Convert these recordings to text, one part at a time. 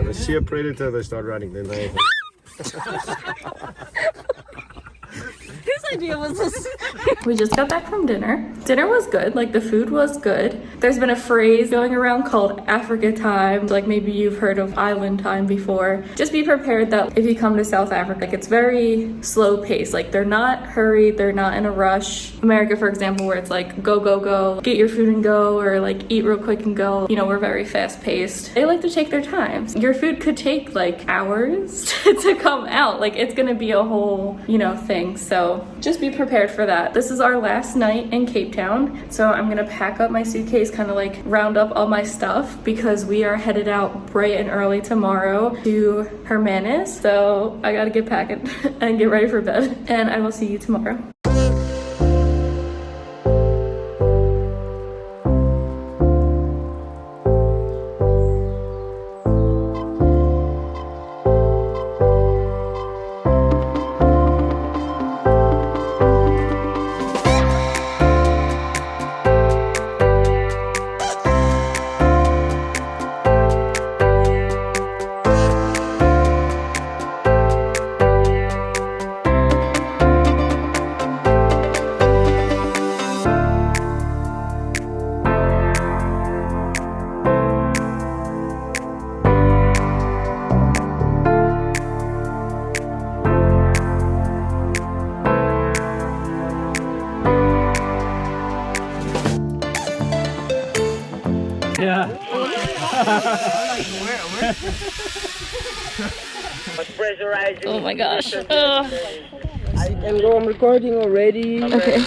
I see a predator, they start running. Then they. Whose idea was this? We just got back from dinner. Dinner was good, like the food was good. There's been a phrase going around called Africa time, like maybe you've heard of island time before. Just be prepared that if you come to South Africa, like it's very slow paced. Like they're not hurried, they're not in a rush. America, for example, where it's like go, go, go, get your food and go, or like eat real quick and go. You know, we're very fast paced. They like to take their time. Your food could take like hours to come out. Like it's gonna be a whole, you know, thing. So just be prepared for that. This is our last night in Cape Town, so I'm gonna pack up my suitcase, kind of like round up all my stuff because we are headed out bright and early tomorrow to Hermanus. So I gotta get packing and get ready for bed, and I will see you tomorrow. Yeah. Oh my gosh. I can go, I'm recording already. Okay.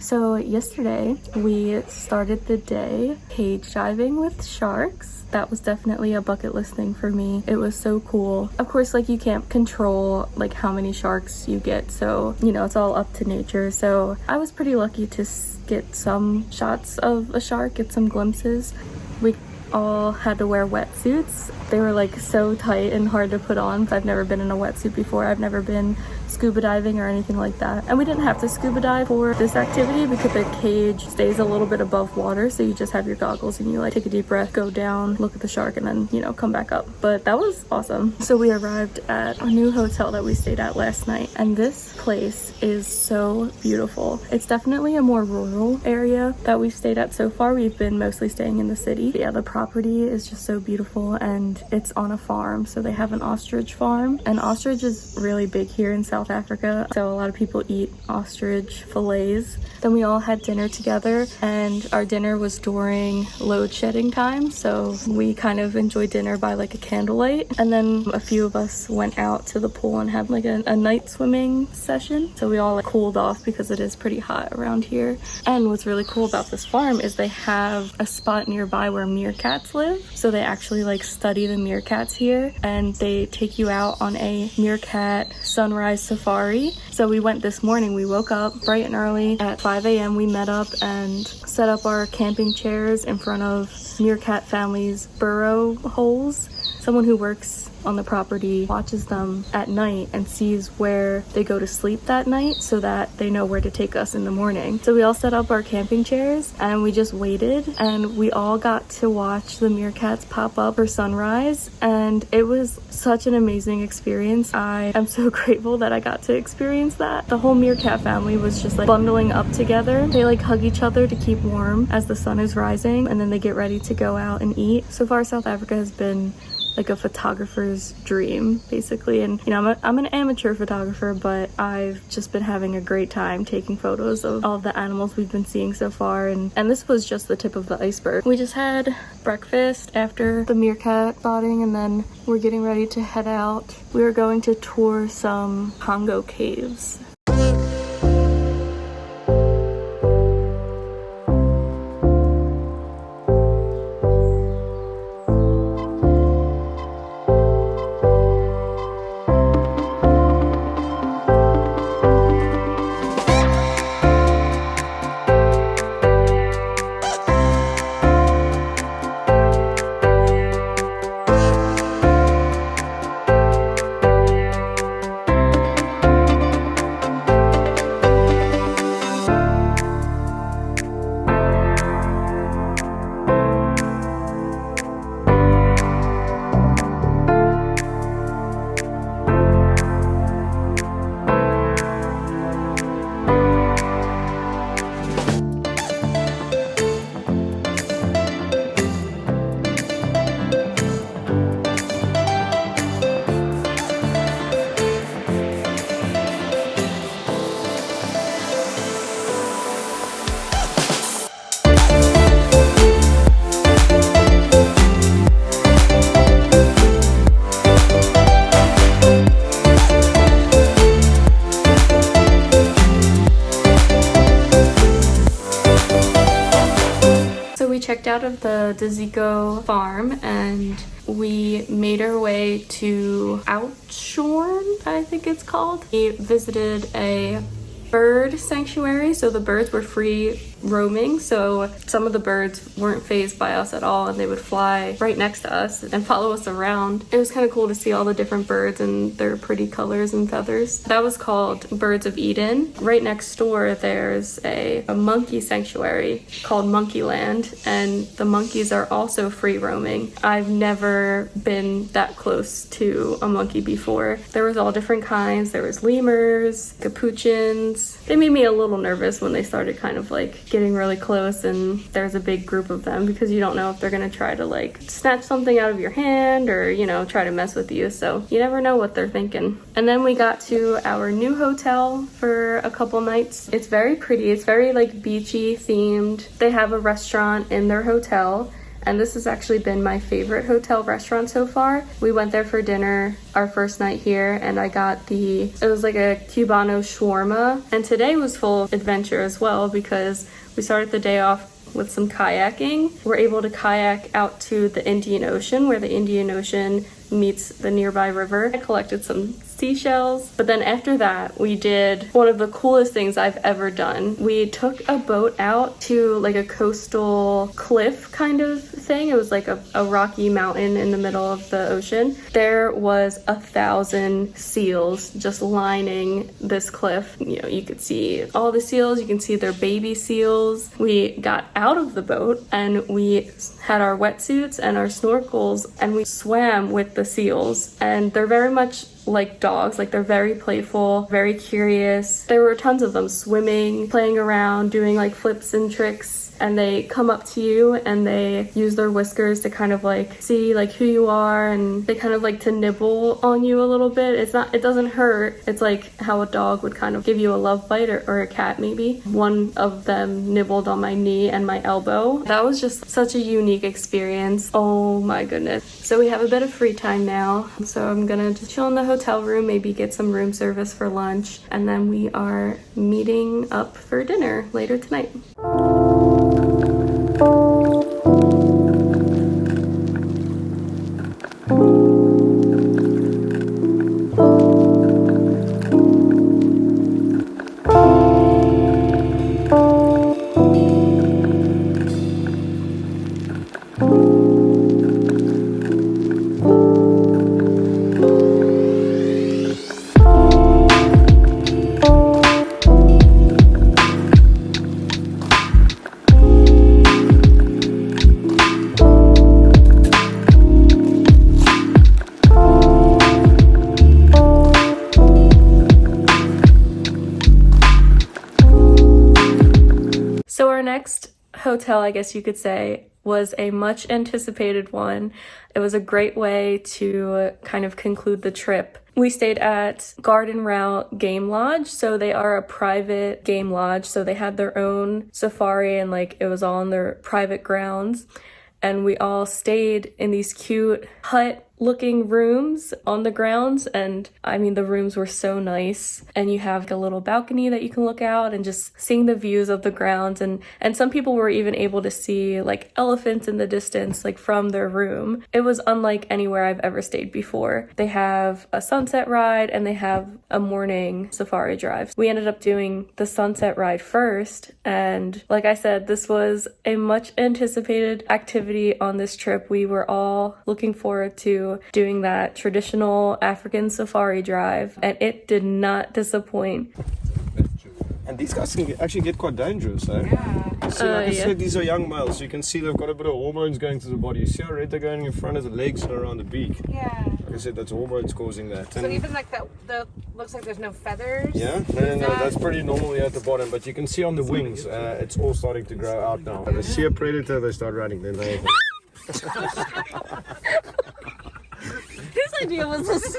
So yesterday we started the day cage diving with sharks. That was definitely a bucket list thing for me. It was so cool. Of course, like you can't control like how many sharks you get, so you know, it's all up to nature. So I was pretty lucky to get some shots of a shark, get some glimpses. We all had to wear wetsuits. They were like so tight and hard to put on. I've never been in a wetsuit before. I've never been scuba diving or anything like that. And we didn't have to scuba dive for this activity because the cage stays a little bit above water, so you just have your goggles and you like take a deep breath, go down, look at the shark, and then, you know, come back up. But that was awesome. So we arrived at a new hotel that we stayed at last night, and this place is so beautiful. It's definitely a more rural area that we've stayed at so far. We've been mostly staying in the city. Yeah, the property is just so beautiful, and it's on a farm, so they have an ostrich farm, and ostrich is really big here in South Africa, so a lot of people eat ostrich fillets. Then we all had dinner together, and our dinner was during load shedding time, so we kind of enjoyed dinner by like a candlelight. And then a few of us went out to the pool and had like a night swimming session, so we all like cooled off because it is pretty hot around here. And what's really cool about this farm is they have a spot nearby where meerkats live, so they actually like study the meerkats here, and they take you out on a meerkat sunrise safari. So we went this morning. We woke up bright and early at 5 a.m. We met up and set up our camping chairs in front of meerkat families' burrow holes. Someone who works on the property watches them at night and sees where they go to sleep that night so that they know where to take us in the morning. So we all set up our camping chairs and we just waited, and we all got to watch the meerkats pop up for sunrise, and it was such an amazing experience. I am so grateful that I got to experience that. The whole meerkat family was just like bundling up together. They like hug each other to keep warm as the sun is rising, and then they get ready to go out and eat. So far, South Africa has been like a photographer's dream, basically. And you know, I'm an amateur photographer, but I've just been having a great time taking photos of all of the animals we've been seeing so far, and this was just the tip of the iceberg. We just had breakfast after the meerkat spotting, and then we're getting ready to head out. We are going to tour some Congo caves. Checked out of the Diziko farm and we made our way to Outshorn, I think it's called. We visited a bird sanctuary, so the birds were free roaming, so some of the birds weren't fazed by us at all, and they would fly right next to us and follow us around. It was kind of cool to see all the different birds and their pretty colors and feathers. That was called Birds of Eden. Right next door there's a monkey sanctuary called Monkeyland, and the monkeys are also free roaming. I've never been that close to a monkey before. There was all different kinds. There was lemurs, capuchins. They made me a little nervous when they started kind of like getting really close and there's a big group of them, because you don't know if they're gonna try to like snatch something out of your hand or, you know, try to mess with you, so you never know what they're thinking. And then we got to our new hotel for a couple nights. It's very pretty. It's very like beachy themed. They have a restaurant in their hotel, and this has actually been my favorite hotel restaurant so far. We went there for dinner our first night here, and I got it was like a Cubano shawarma. And today was full of adventure as well, because we started the day off with some kayaking. We're able to kayak out to the Indian Ocean, where the Indian Ocean meets the nearby river. I collected some seashells, but then after that we did one of the coolest things I've ever done. We took a boat out to like a coastal cliff kind of thing. It was like a rocky mountain in the middle of the ocean. There was 1,000 seals just lining this cliff. You know, you could see all the seals, you can see their baby seals. We got out of the boat and we had our wetsuits and our snorkels, and we swam with the seals, and they're very much like dogs. Like, they're very playful, very curious. There were tons of them swimming, playing around, doing like flips and tricks, and they come up to you and they use their whiskers to kind of like see like who you are, and they kind of like to nibble on you a little bit. It doesn't hurt. It's like how a dog would kind of give you a love bite, or a cat maybe. One of them nibbled on my knee and my elbow. That was just such a unique experience. Oh my goodness. So we have a bit of free time now, so I'm gonna just chill in the hotel room, maybe get some room service for lunch, and then we are meeting up for dinner later tonight. So our next hotel, I guess you could say, was a much anticipated one. It was a great way to kind of conclude the trip. We stayed at Garden Route Game Lodge, so they are a private game lodge, so they had their own safari and like it was all on their private grounds. And we all stayed in these cute hut-looking rooms on the grounds, and I mean the rooms were so nice. And you have a little balcony that you can look out and just seeing the views of the grounds, and some people were even able to see like elephants in the distance like from their room. It was unlike anywhere I've ever stayed before. They have a sunset ride and they have a morning safari drive. We ended up doing the sunset ride first, and like I said, this was a much anticipated activity on this trip. We were all looking forward to doing that traditional African safari drive, and it did not disappoint. And these guys can actually get quite dangerous, eh? Yeah. So like I said, these are young males, so you can see they've got a bit of hormones going through the body. You see how red they're going in front of the legs and around the beak? Yeah. Like I said, that's hormones causing that. So even like the looks like there's no feathers? Yeah? No, that's pretty normal here at the bottom, but you can see on the wings, it's all starting to grow out now. When they see a predator, they start running, then they... Whose idea was this?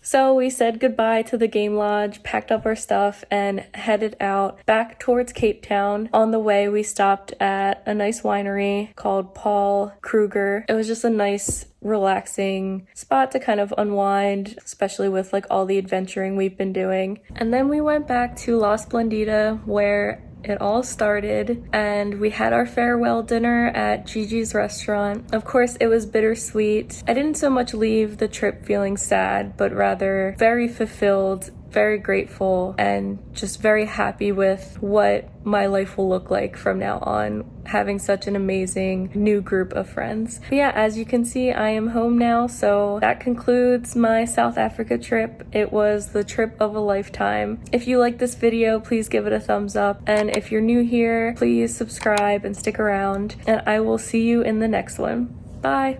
So we said goodbye to the game lodge, packed up our stuff, and headed out back towards Cape Town. On the way, we stopped at a nice winery called Paul Kruger. It was just a nice, relaxing spot to kind of unwind, especially with like all the adventuring we've been doing. And then we went back to La Splendida, where it all started, and we had our farewell dinner at Gigi's restaurant. Of course, it was bittersweet. I didn't so much leave the trip feeling sad, but rather very fulfilled, very grateful, and just very happy with what my life will look like from now on, having such an amazing new group of friends. But yeah, as you can see, I am home now, so that concludes my South Africa trip. It was the trip of a lifetime. If you like this video, please give it a thumbs up, and if you're new here, please subscribe and stick around, and I will see you in the next one. Bye.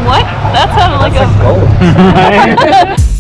What? That sounded like a...